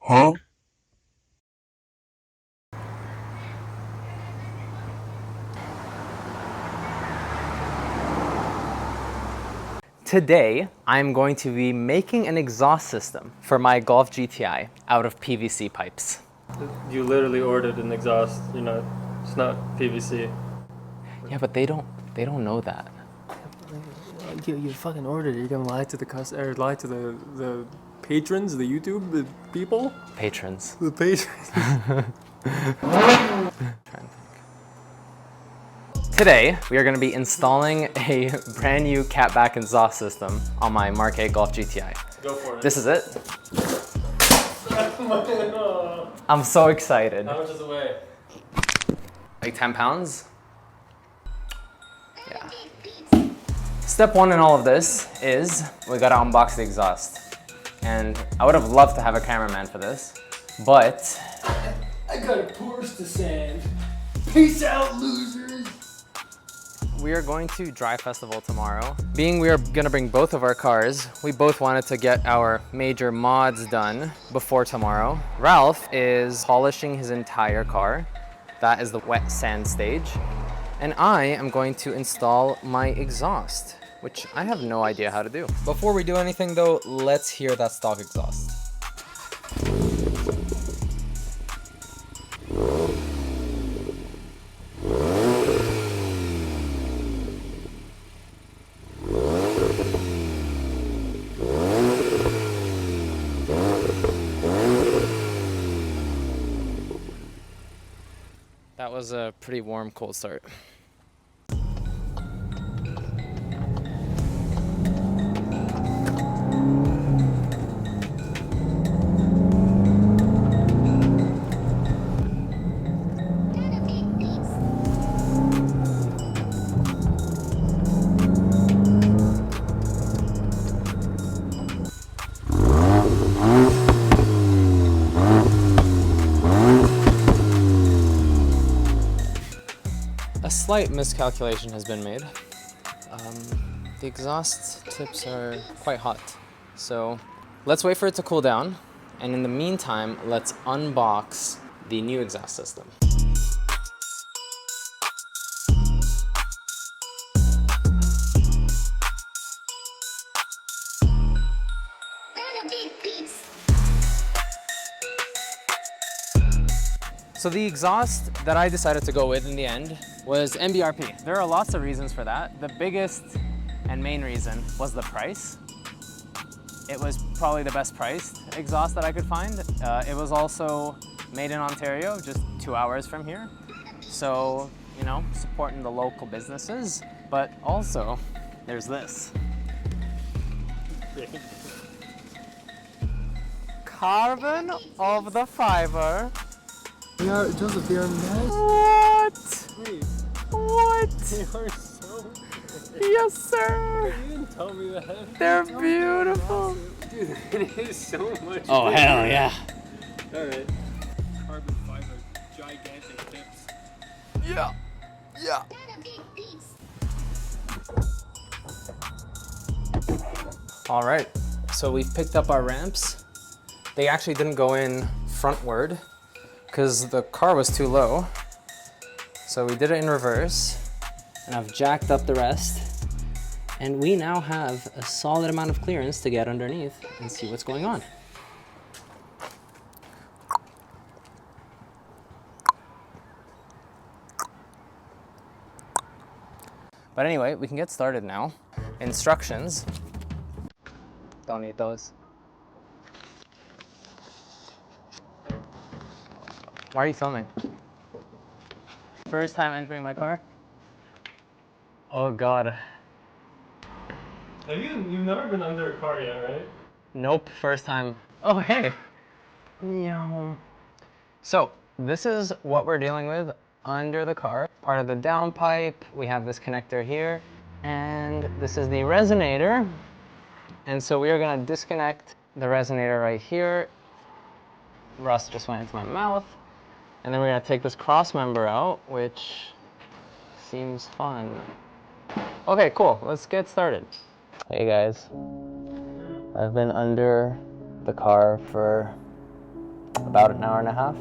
Huh? Today, I'm going to be making an exhaust system for my Golf GTI out of PVC pipes. You literally ordered an exhaust. It's not PVC. Yeah, but they don't know that. You fucking ordered it. You're gonna lie to the customer, or lie to the patrons, the YouTube people, Patrons. the patrons. Today, we are going to be installing a brand new catback exhaust system on my Mark 8 Golf GTI. Go for it. This is it. I'm so excited. How much does it weigh? Like 10 pounds? Yeah. Step one in all of this is we gotta unbox the exhaust. And I would have loved to have a cameraman for this, but I got a Porsche to sand. Peace out, losers. we are going to Dry Festival tomorrow. Being we are gonna bring both of our cars, we both wanted to get our major mods done before tomorrow. Ralph is polishing his entire car. That is the wet sand stage. And I am going to install my exhaust, which I have no idea how to do. Before we do anything though, let's hear that stock exhaust. That was a pretty warm cold start. A slight miscalculation has been made. The exhaust tips are quite hot. So let's wait for it to cool down. And in the meantime, let's unbox the new exhaust system. So the exhaust that I decided to go with in the end was MBRP. There are lots of reasons for that. The biggest and main reason was the price. It was probably the best priced exhaust that I could find. It was also made in Ontario, just 2 hours from here. So, you know, supporting the local businesses, but also there's this. Carbon of the fiber. Yeah, Joseph, they are nice. What? Wait, What? they are so. Yes, sir. You didn't tell me that. They're beautiful. Dude, it is so much. Oh, bigger. hell yeah. All right. Carbon fiber, gigantic tips. Yeah. Yeah. All right. So we've picked up our ramps. They actually didn't go in frontward because the car was too low. So we did it in reverse, and I've jacked up the rest. And we now have a solid amount of clearance to get underneath and see what's going on. But anyway, we can get started now. Instructions. Don't need those. Why are you filming? First time entering my car? Oh God. You've never been under a car yet, right? Nope, first time. Oh, hey. Meow. So, this is what we're dealing with under the car. Part of the downpipe, we have this connector here, and this is the resonator. And so we are gonna disconnect the resonator right here. Rust just went into my mouth. And then we're gonna take this cross member out, which seems fun. Okay, cool, let's get started. Hey guys, I've been under the car for about an hour and a half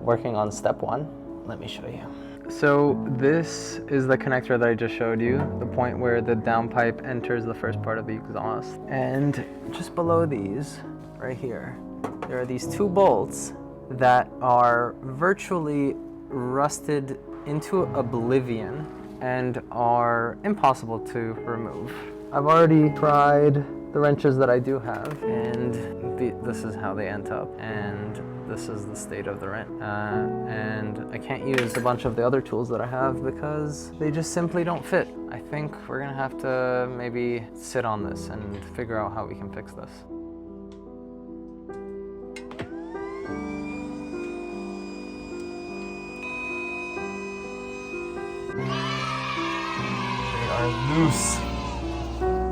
working on step 1. Let me show you. So this is the connector that I just showed you, the point where the downpipe enters the first part of the exhaust. And just below these, right here, there are these 2 bolts that are virtually rusted into oblivion and are impossible to remove. I've already tried the wrenches that I do have, and this is how they end up, and this is the state of the wrench. And I can't use a bunch of the other tools that I have because they just simply don't fit. I think we're gonna have to maybe sit on this and figure out how we can fix this. They are loose.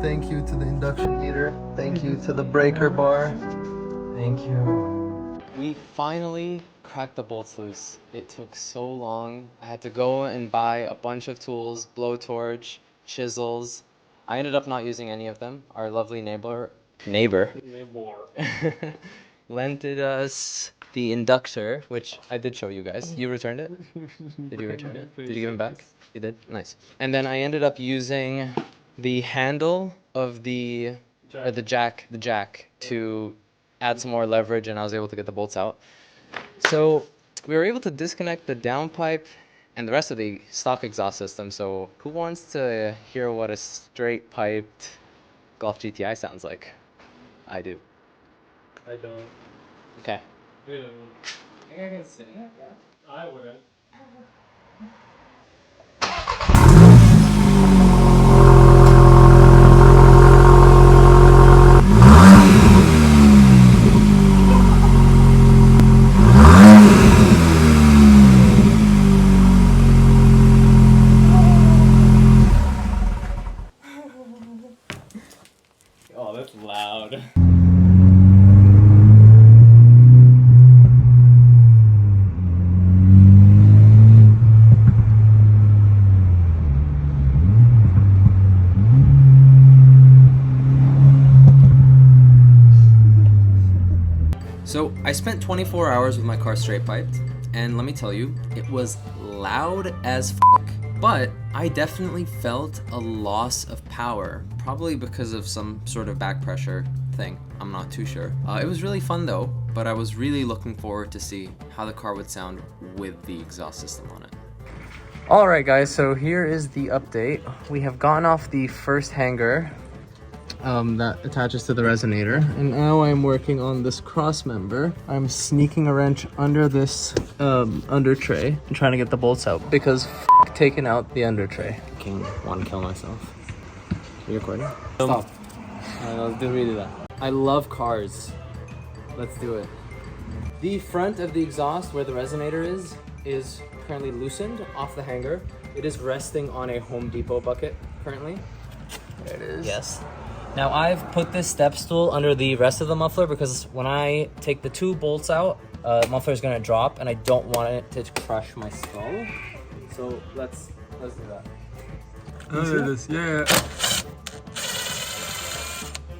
Thank you to the induction heater. Thank you to the breaker bar. Thank you. We finally cracked the bolts loose. It took so long. I had to go and buy a bunch of tools, blowtorch, chisels. I ended up not using any of them. Our lovely neighbor lended us the inductor, which I did show you guys. You returned it? Did you return it? Did you give it back? You did? Nice. And then I ended up using the handle of the jack to add some more leverage, and I was able to get the bolts out. So we were able to disconnect the downpipe and the rest of the stock exhaust system. So who wants to hear what a straight piped Golf GTI sounds like? I do. I don't. Okay. I think I can sing it. I wouldn't. Oh, that's loud. So I spent 24 hours with my car straight piped, and let me tell you, it was loud as fuck. But I definitely felt a loss of power, probably because of some sort of back pressure thing. I'm not too sure. It was really fun though, but I was really looking forward to see how the car would sound with the exhaust system on it. Alright guys, so here is the update. We have gone off the first hanger that attaches to the resonator, and now I'm working on this cross member. I'm sneaking a wrench under this under tray and trying to get the bolts out because taking out the under tray. I want to kill myself. Are you recording? Stop. Let's redo that. I love cars. Let's do it. The front of the exhaust where the resonator is currently loosened off the hanger. It is resting on a Home Depot bucket currently. There it is. Yes. Now I've put this step stool under the rest of the muffler because when I take the 2 bolts out, muffler is gonna drop and I don't want it to crush my skull. So let's do that. Look at this, yeah.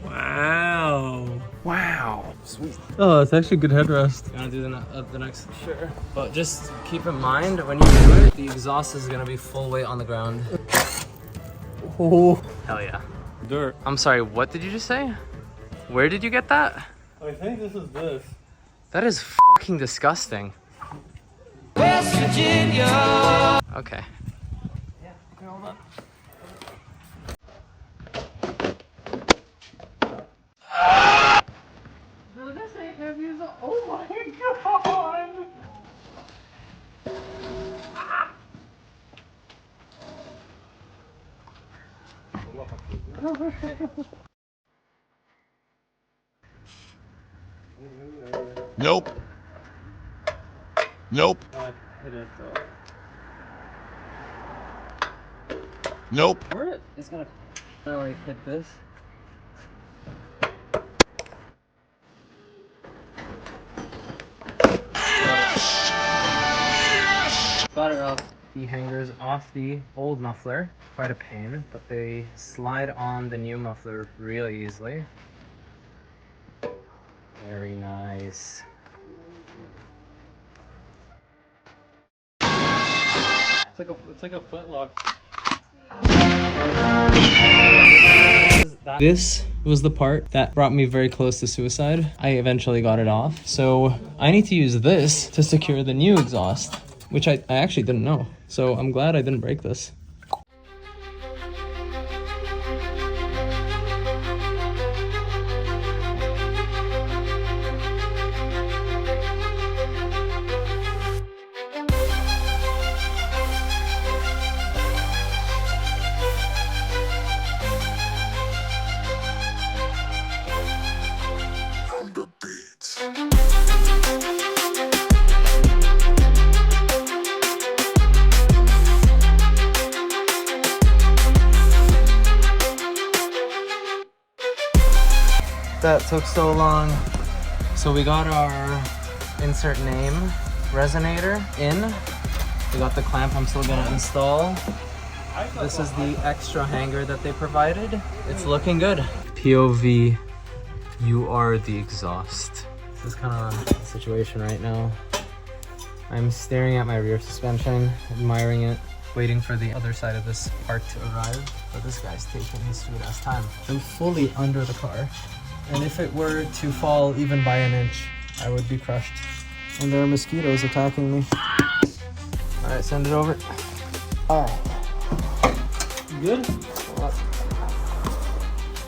Wow. Wow. Sweet. Oh, it's actually a good headrest. You wanna do the next? Sure. But just keep in mind when you do it, the exhaust is gonna be full weight on the ground. Oh. Hell yeah. Dirt. I'm sorry, what did you just say? Where did you get that? I think this is this. That is fucking disgusting. West Virginia. Okay. Yeah, okay, hold on. This ain't heavy as oh my god! Nope. Nope. It is though. Nope. It's gonna like hit this. Got it off. The hangers off the old muffler. Quite a pain, but they slide on the new muffler really easily. Very nice. It's like a flintlock. This was the part that brought me very close to suicide. I eventually got it off. So I need to use this to secure the new exhaust, which I actually didn't know. So I'm glad I didn't break this. That took so long. So we got our insert name resonator in. We got the clamp I'm still gonna install. This is the extra hanger that they provided. It's looking good. POV, you are the exhaust. This is kind of the situation right now. I'm staring at my rear suspension, admiring it, waiting for the other side of this part to arrive. But this guy's taking his sweet ass time. I'm fully under the car. And if it were to fall even by an inch, I would be crushed. And there are mosquitoes attacking me. All right, send it over. All right. You good?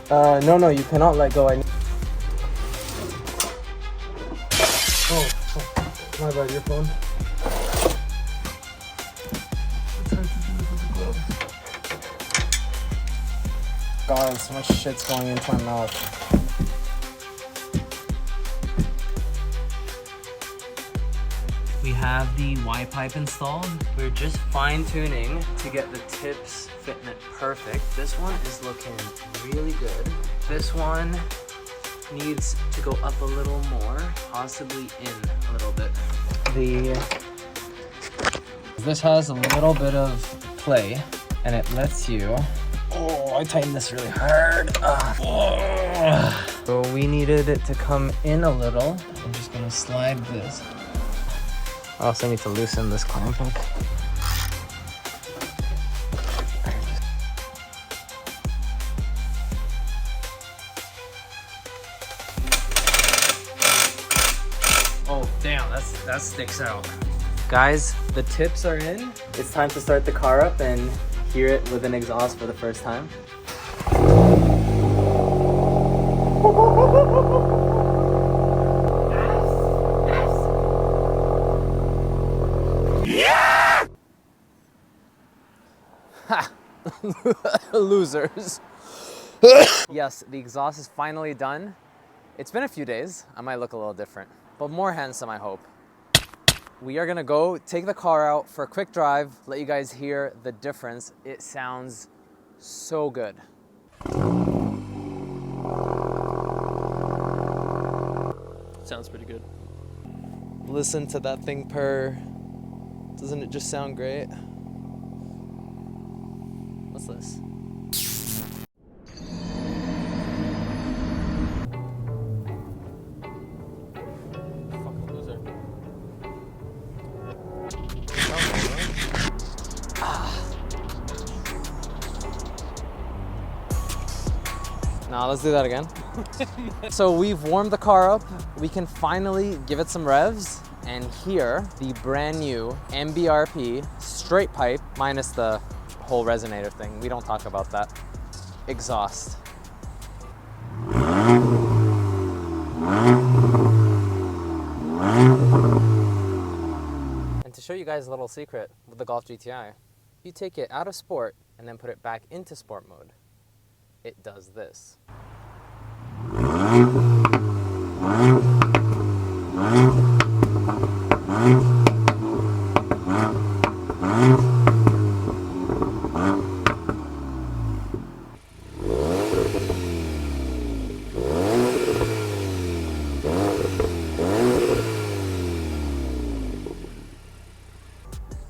No, you cannot let go. Oh, my bad, your phone. God, so much shit's going into my mouth. We have the Y pipe installed. We're just fine tuning to get the tips fitment perfect. This one is looking really good. This one needs to go up a little more, possibly in a little bit. This has a little bit of play and it lets you, oh, I tightened this really hard. So we needed it to come in a little. I'm just gonna slide this. I also need to loosen this clamping. Oh damn, that sticks out. Guys, the tips are in. It's time to start the car up and hear it with an exhaust for the first time. Losers. Yes, the exhaust is finally done. It's been a few days. I might look a little different, but more handsome, I hope. We are gonna go take the car out for a quick drive, let you guys hear the difference. It sounds so good. Sounds pretty good. Listen to that thing purr. Doesn't it just sound great? What's this? Fucking loser. Nah, let's do that again. So we've warmed the car up. We can finally give it some revs and hear the brand new MBRP straight pipe, minus the whole resonator thing. We don't talk about that. Exhaust. And to show you guys a little secret with the Golf GTI, you take it out of sport and then put it back into sport mode. It does this.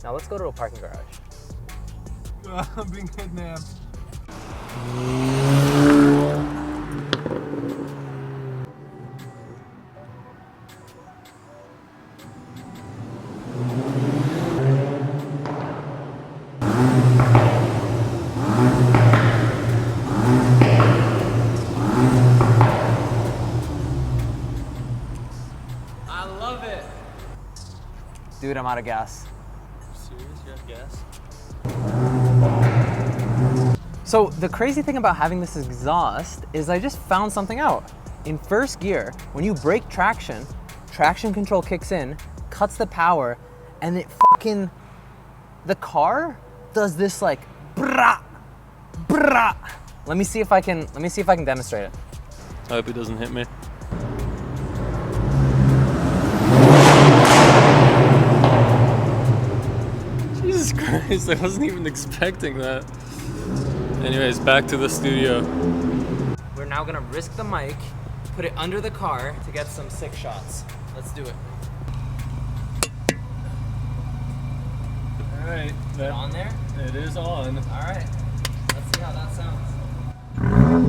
Now let's go to a parking garage. I'm being kidnapped. Dude, I'm out of gas. Serious? You have gas? So the crazy thing about having this exhaust is I just found something out. In first gear, when you break traction, traction control kicks in, cuts the power, and the car does this like brah, brah. Let me see if I can demonstrate it. I hope it doesn't hit me. Jesus Christ, I wasn't even expecting that. Anyways, back to the studio. We're now gonna risk the mic, put it under the car to get some sick shots. Let's do it. Alright, Is it on there? it is on. All right, let's see how that sounds.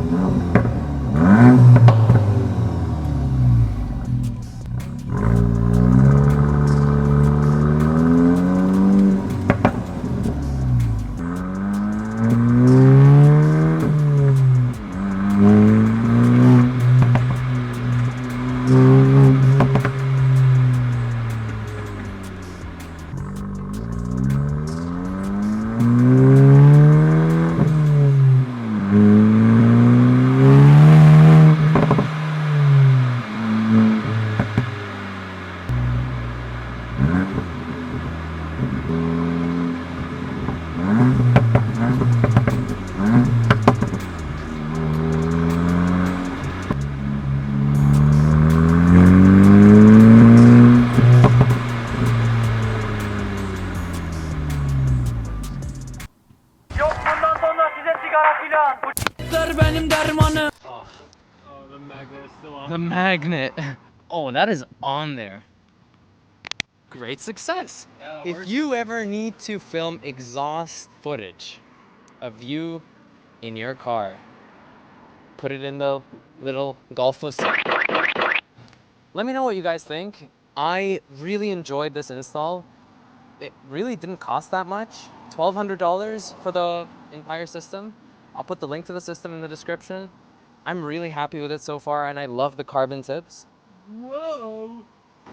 Oh, the magnet is still on. The magnet. Oh, that is on there. Great success. Yeah, If you ever need to film exhaust footage of you in your car, put it in the little Golf list. Let me know what you guys think. I really enjoyed this install. It really didn't cost that much. $1,200 for the entire system. I'll put the link to the system in the description. I'm really happy with it so far, and I love the carbon tips. Whoa!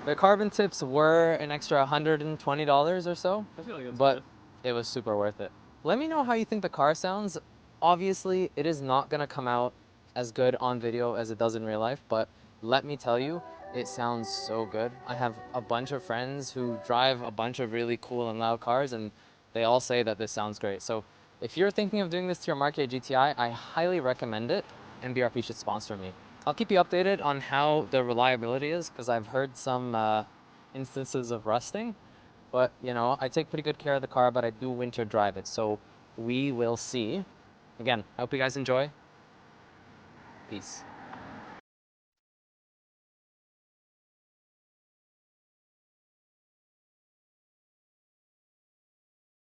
The carbon tips were an extra $120 or so, I feel like that's but good. it was super worth it. Let me know how you think the car sounds. Obviously, it is not gonna come out as good on video as it does in real life, but let me tell you, it sounds so good. I have a bunch of friends who drive a bunch of really cool and loud cars, and they all say that this sounds great. So if you're thinking of doing this to your Mark 8 GTI, I highly recommend it. MBRP should sponsor me. I'll keep you updated on how the reliability is, because I've heard some instances of rusting. But, you know, I take pretty good care of the car, but I do winter drive it. So we will see. Again, I hope you guys enjoy. Peace.